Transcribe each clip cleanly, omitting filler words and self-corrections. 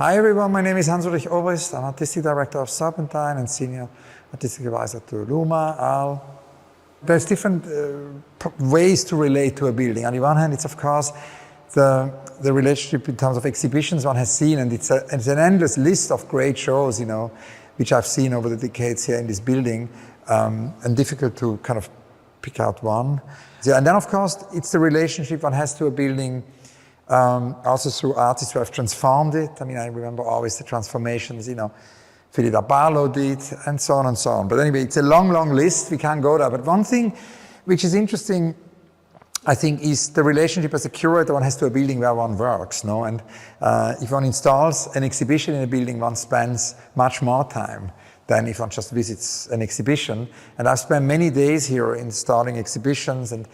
Hi everyone, my name is Ulrich Obrist. I'm Artistic Director of Serpentine and Senior Artistic Advisor to Luma, Arles. There's different ways to relate to a building. On the one hand, it's of course the relationship in terms of exhibitions one has seen, and it's an endless list of great shows, you know, which I've seen over the decades here in this building, and difficult to kind of pick out one. Yeah, and then of course, it's the relationship one has to a building also through artists who have transformed it. I mean, I remember always the transformations, you know, Philip Barlow did, and so on and so on. But anyway, it's a long, long list. We can't go there. But one thing which is interesting, I think, is the relationship as a curator one has to a building where one works, no? And if one installs an exhibition in a building, one spends much more time than if one just visits an exhibition. And I've spent many days here installing exhibitions, and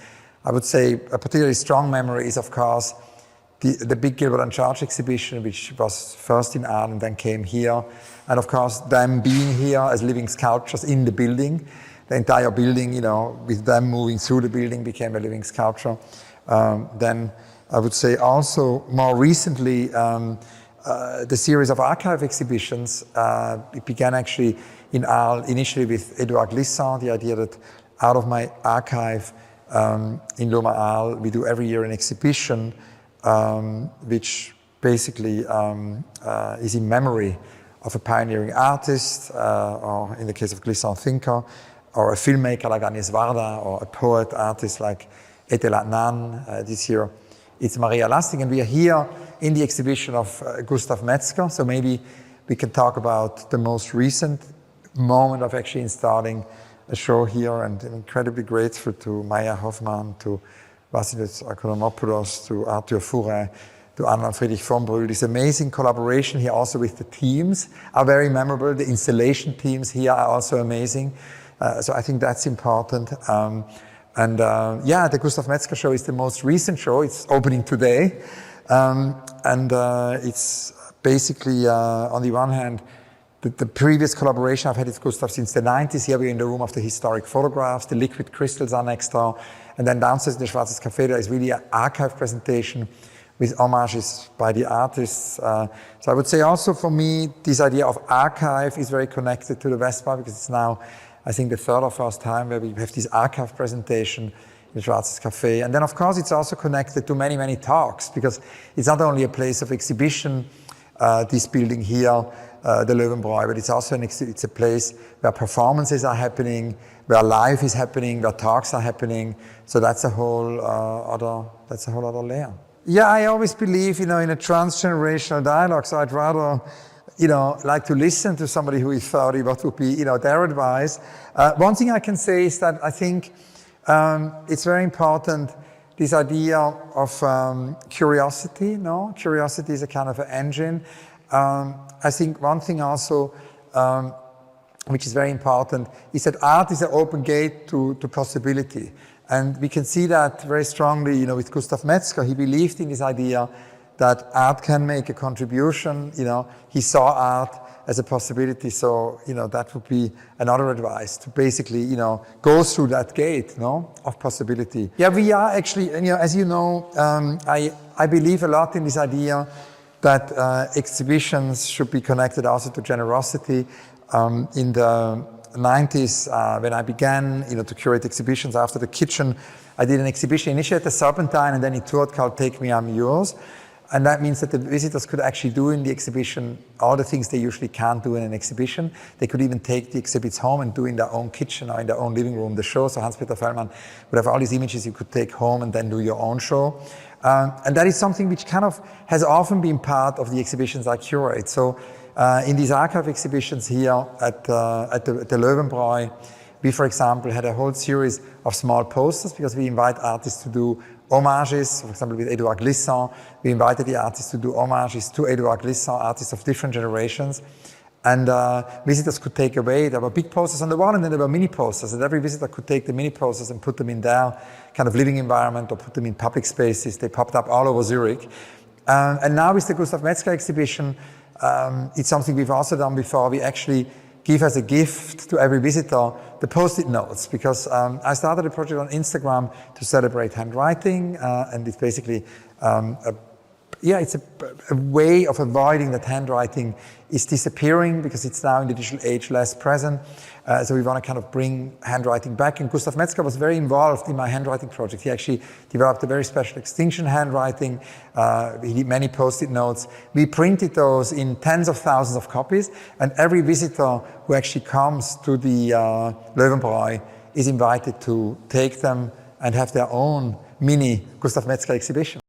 I would say a particularly strong memory is, of course, the big Gilbert and George exhibition, which was first in Arles and then came here. And of course, them being here as living sculptures in the building. The entire building, you know, with them moving through the building became a living sculpture. Then I would say also more recently, the series of archive exhibitions, it began actually in Arles, initially with Edouard Glissant, the idea that out of my archive in Luma Arles, we do every year an exhibition which basically is in memory of a pioneering artist, or in the case of Glissant, thinker, or a filmmaker like Agnès Varda, or a poet, artist like Etel Adnan. This year it's Maria Lasting, and we are here in the exhibition of Gustav Metzger, so maybe we can talk about the most recent moment of actually installing a show here, and I'm incredibly grateful to Maya Hoffmann, to Vasilis Akonomopoulos, to Arthur Fouret, to Anna Friedrich von Brühl. This amazing collaboration here also with the teams are very memorable. The installation teams here are also amazing. So I think that's important. Yeah, the Gustav Metzger show is the most recent show. It's opening today. It's basically, on the one hand, the previous collaboration I've had with Gustav since the 90s. Here we're in the room of the historic photographs. The liquid crystals are next door. And then downstairs in the Schwarzes Café, there is really an archive presentation with homages by the artists. So I would say also for me, this idea of archive is very connected to the Westbau, because it's now, I think, the third or first time where we have this archive presentation in the Schwarzes Café. And then of course it's also connected to many, many talks, because it's not only a place of exhibition, this building here, the Löwenbräu, but it's also it's a place where performances are happening, where life is happening, where talks are happening. So that's a whole other layer. Yeah, I always believe, you know, in a transgenerational dialogue. So I'd rather, you know, like to listen to somebody who is 30, what would be, you know, their advice. One thing I can say is that I think it's very important, this idea of curiosity, no? Curiosity is a kind of an engine. I think one thing also, which is very important, is that art is an open gate to possibility. And we can see that very strongly, you know, with Gustav Metzger. He believed in this idea that art can make a contribution. You know, he saw art as a possibility. So, you know, that would be another advice, to basically, you know, go through that gate, no, of possibility. Yeah, we are actually, you know, as you know, I believe a lot in this idea that exhibitions should be connected also to generosity. In the 90s, when I began, you know, to curate exhibitions after the kitchen, I did an exhibition initially at the Serpentine, and then it toured called Take Me, I'm Yours. And that means that the visitors could actually do in the exhibition all the things they usually can't do in an exhibition. They could even take the exhibits home and do in their own kitchen or in their own living room the show. So Hans-Peter Fellmann would have all these images you could take home and then do your own show. And that is something which kind of has often been part of the exhibitions I curate. So in these archive exhibitions here at the Löwenbräu, we, for example, had a whole series of small posters, because we invite artists to do homages. For example, with Edouard Glissant, we invited the artists to do homages to Edouard Glissant, artists of different generations. And visitors could take away, there were big posters on the wall, and then there were mini posters, and every visitor could take the mini posters and put them in their kind of living environment or put them in public spaces. They popped up all over Zurich. And now with the Gustav Metzger exhibition, it's something we've also done before. We actually give as a gift to every visitor the Post-it notes, because I started a project on Instagram to celebrate handwriting, and it's basically a yeah, it's a way of avoiding that handwriting is disappearing because it's now in the digital age less present. So we want to kind of bring handwriting back. And Gustav Metzger was very involved in my handwriting project. He actually developed a very special extinction handwriting. He did many post-it notes. We printed those in tens of thousands of copies, and every visitor who actually comes to the Löwenbräu is invited to take them and have their own mini Gustav Metzger exhibition.